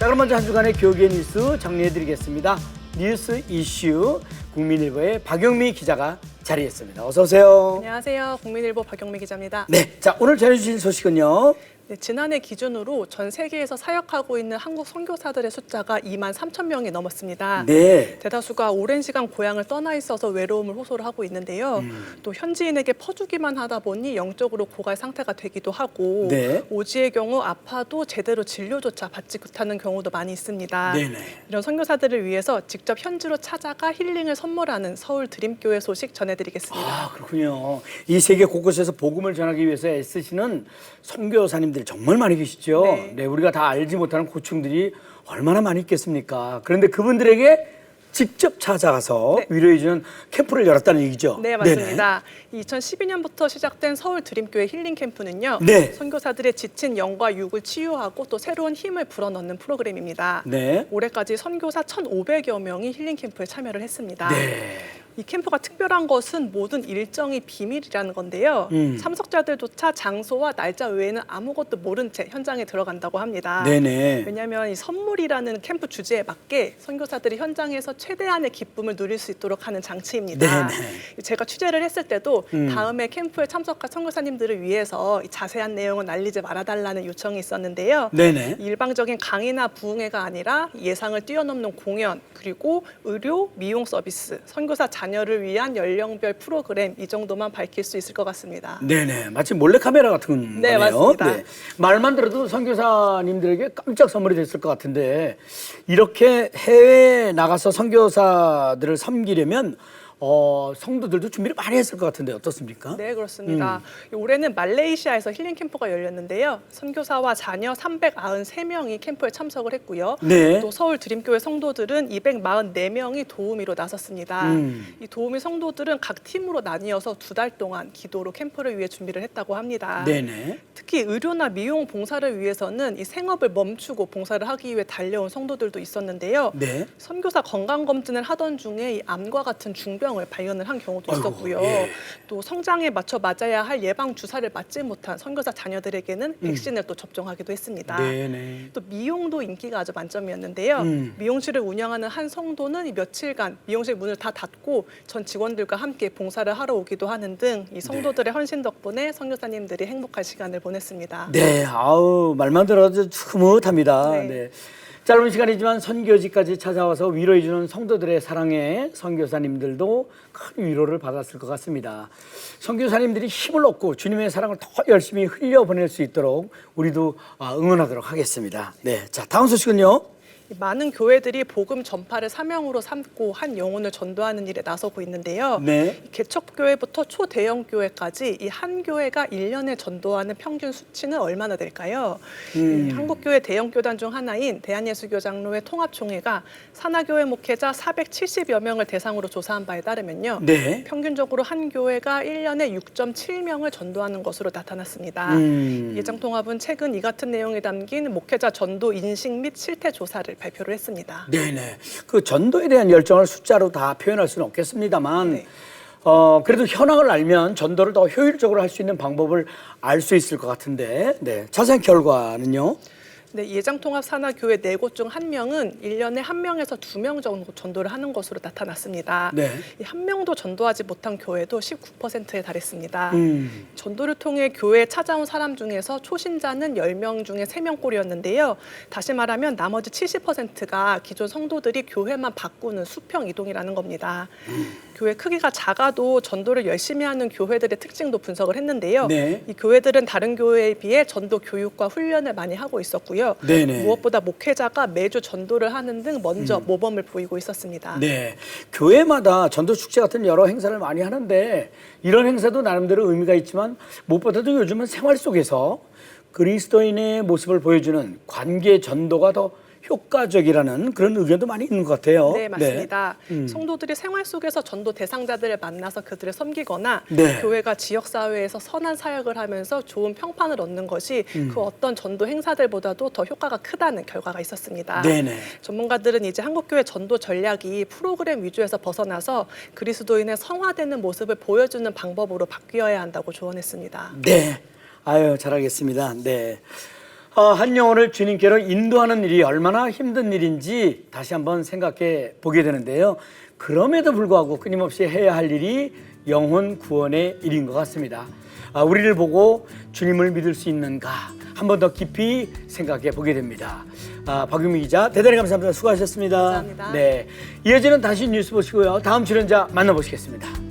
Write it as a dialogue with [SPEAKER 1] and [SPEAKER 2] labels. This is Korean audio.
[SPEAKER 1] 그럼 먼저 한 주간의 교계 뉴스 정리해드리겠습니다. 뉴스 이슈 국민일보의 박영미 기자가 자리했습니다. 어서 오세요.
[SPEAKER 2] 안녕하세요. 국민일보 박영미 기자입니다.
[SPEAKER 1] 네, 자 오늘 전해주실 소식은요.
[SPEAKER 2] 네, 지난해 기준으로 전 세계에서 사역하고 있는 한국 선교사들의 숫자가 2만 3천 명이 넘었습니다.
[SPEAKER 1] 네.
[SPEAKER 2] 대다수가 오랜 시간 고향을 떠나 있어서 외로움을 호소를 하고 있는데요. 또 현지인에게 퍼주기만 하다 보니 영적으로 고갈 상태가 되기도 하고
[SPEAKER 1] 네.
[SPEAKER 2] 오지의 경우 아파도 제대로 진료조차 받지 못하는 경우도 많이 있습니다.
[SPEAKER 1] 네네.
[SPEAKER 2] 이런 선교사들을 위해서 직접 현지로 찾아가 힐링을 선물하는 서울 드림교회 소식 전해드리겠습니다.
[SPEAKER 1] 아, 그렇군요. 이 세계 곳곳에서 복음을 전하기 위해서 애쓰시는 선교사님들이 정말 많이 계시죠.
[SPEAKER 2] 네.
[SPEAKER 1] 우리가 다 알지 못하는 고충들이 얼마나 많이 있겠습니까? 그런데 그분들에게 직접 찾아가서
[SPEAKER 2] 네.
[SPEAKER 1] 위로해주는 캠프를 열었다는 얘기죠.
[SPEAKER 2] 네, 맞습니다. 2012년부터 시작된 서울 드림교회 힐링 캠프는요.
[SPEAKER 1] 네.
[SPEAKER 2] 선교사들의 지친 영과 육을 치유하고 또 새로운 힘을 불어넣는 프로그램입니다.
[SPEAKER 1] 네.
[SPEAKER 2] 올해까지 선교사 1,500여 명이 힐링 캠프에 참여를 했습니다.
[SPEAKER 1] 네.
[SPEAKER 2] 이 캠프가 특별한 것은 모든 일정이 비밀이라는 건데요. 참석자들조차 장소와 날짜 외에는 아무것도 모른 채 현장에 들어간다고 합니다.
[SPEAKER 1] 네네.
[SPEAKER 2] 왜냐하면 이 선물이라는 캠프 주제에 맞게 선교사들이 현장에서 최대한의 기쁨을 누릴 수 있도록 하는 장치입니다.
[SPEAKER 1] 네네.
[SPEAKER 2] 제가 취재를 했을 때도 다음에 캠프에 참석한 선교사님들을 위해서 이 자세한 내용은 알리지 말아달라는 요청이 있었는데요.
[SPEAKER 1] 네네.
[SPEAKER 2] 일방적인 강의나 부흥회가 아니라 예상을 뛰어넘는 공연, 그리고 의료, 미용 서비스, 선교사 자녀를 위한 연령별 프로그램 이 정도만 밝힐 수 있을 것 같습니다.
[SPEAKER 1] 네네. 마치 몰래카메라 같은
[SPEAKER 2] 네,
[SPEAKER 1] 거네요.
[SPEAKER 2] 맞습니다.
[SPEAKER 1] 네. 말만 들어도 선교사님들에게 깜짝 선물이 됐을 것 같은데 이렇게 해외에 나가서 선교사들을 섬기려면 성도들도 준비를 많이 했을 것 같은데 어떻습니까?
[SPEAKER 2] 네, 그렇습니다. 올해는 말레이시아에서 힐링 캠프가 열렸는데요. 선교사와 자녀 393명이 캠프에 참석을 했고요.
[SPEAKER 1] 네.
[SPEAKER 2] 또 서울 드림교회 성도들은 244명이 도우미로 나섰습니다. 이 도우미 성도들은 각 팀으로 나뉘어서 2달 동안 기도로 캠프를 위해 준비를 했다고 합니다.
[SPEAKER 1] 네네.
[SPEAKER 2] 특히 의료나 미용 봉사를 위해서는 이 생업을 멈추고 봉사를 하기 위해 달려온 성도들도 있었는데요.
[SPEAKER 1] 네.
[SPEAKER 2] 선교사 건강검진을 하던 중에 이 암과 같은 중병을 발견을 한 경우도 있었고요.
[SPEAKER 1] 예.
[SPEAKER 2] 또 성장에 맞춰 맞아야 할 예방 주사를 맞지 못한 선교사 자녀들에게는 백신을 또 접종하기도 했습니다.
[SPEAKER 1] 네네.
[SPEAKER 2] 또 미용도 인기가 아주 만점이었는데요. 미용실을 운영하는 한 성도는 이 며칠간 미용실 문을 다 닫고 전 직원들과 함께 봉사를 하러 오기도 하는 등 이 성도들의 헌신 덕분에 선교사님들이 행복한 시간을 보냈습니다.
[SPEAKER 1] 네, 아우 말만 들어도 흐뭇합니다.
[SPEAKER 2] 네.
[SPEAKER 1] 네. 짧은 시간이지만 선교지까지 찾아와서 위로해주는 성도들의 사랑에 선교사님들도 큰 위로를 받았을 것 같습니다. 선교사님들이 힘을 얻고 주님의 사랑을 더 열심히 흘려보낼 수 있도록 우리도 응원하도록 하겠습니다. 네, 자 다음 소식은요.
[SPEAKER 2] 많은 교회들이 복음 전파를 사명으로 삼고 한 영혼을 전도하는 일에 나서고 있는데요.
[SPEAKER 1] 네.
[SPEAKER 2] 개척교회부터 초대형 교회까지 이 한 교회가 1년에 전도하는 평균 수치는 얼마나 될까요? 이 한국교회 대형 교단 중 하나인 대한예수교장로회 통합총회가 산하교회 목회자 470여 명을 대상으로 조사한 바에 따르면요.
[SPEAKER 1] 네.
[SPEAKER 2] 평균적으로 한 교회가 1년에 6.7명을 전도하는 것으로 나타났습니다. 예장통합은 최근 이 같은 내용이 담긴 목회자 전도 인식 및 실태 조사를 발표를 했습니다.
[SPEAKER 1] 네네. 그 전도에 대한 열정을 숫자로 다 표현할 수는 없겠습니다만,
[SPEAKER 2] 네.
[SPEAKER 1] 그래도 현황을 알면 전도를 더 효율적으로 할 수 있는 방법을 알 수 있을 것 같은데, 네. 자세한 결과는요?
[SPEAKER 2] 네, 예장통합 산하교회 4곳 중 1명은 1년에 1명에서 2명 정도 전도를 하는 것으로 나타났습니다.
[SPEAKER 1] 네.
[SPEAKER 2] 이 1명도 전도하지 못한 교회도 19%에 달했습니다. 전도를 통해 교회에 찾아온 사람 중에서 초신자는 10명 중에 3명꼴이었는데요. 다시 말하면 나머지 70%가 기존 성도들이 교회만 바꾸는 수평 이동이라는 겁니다. 교회 크기가 작아도 전도를 열심히 하는 교회들의 특징도 분석을 했는데요.
[SPEAKER 1] 네.
[SPEAKER 2] 이 교회들은 다른 교회에 비해 전도 교육과 훈련을 많이 하고 있었고요.
[SPEAKER 1] 네네.
[SPEAKER 2] 무엇보다 목회자가 매주 전도를 하는 등 먼저 모범을 보이고 있었습니다.
[SPEAKER 1] 네. 교회마다 전도 축제 같은 여러 행사를 많이 하는데 이런 행사도 나름대로 의미가 있지만 무엇보다도 요즘은 생활 속에서 그리스도인의 모습을 보여주는 관계 전도가 더 효과적이라는 그런 의견도 많이 있는 것 같아요.
[SPEAKER 2] 네, 맞습니다. 성도들이 생활 속에서 전도 대상자들을 만나서 그들을 섬기거나
[SPEAKER 1] 네.
[SPEAKER 2] 교회가 지역사회에서 선한 사역을 하면서 좋은 평판을 얻는 것이 그 어떤 전도 행사들보다도 더 효과가 크다는 결과가 있었습니다.
[SPEAKER 1] 네네.
[SPEAKER 2] 전문가들은 이제 한국교회 전도 전략이 프로그램 위주에서 벗어나서 그리스도인의 성화되는 모습을 보여주는 방법으로 바뀌어야 한다고 조언했습니다.
[SPEAKER 1] 네. 아유, 잘하겠습니다. 네. 한 영혼을 주님께로 인도하는 일이 얼마나 힘든 일인지 다시 한번 생각해 보게 되는데요. 그럼에도 불구하고 끊임없이 해야 할 일이 영혼 구원의 일인 것 같습니다. 우리를 보고 주님을 믿을 수 있는가 한 번 더 깊이 생각해 보게 됩니다. 박유미 기자 대단히 감사합니다. 수고하셨습니다.
[SPEAKER 2] 감사합니다.
[SPEAKER 1] 네, 이어지는 다시 뉴스 보시고요. 다음 출연자 만나보시겠습니다.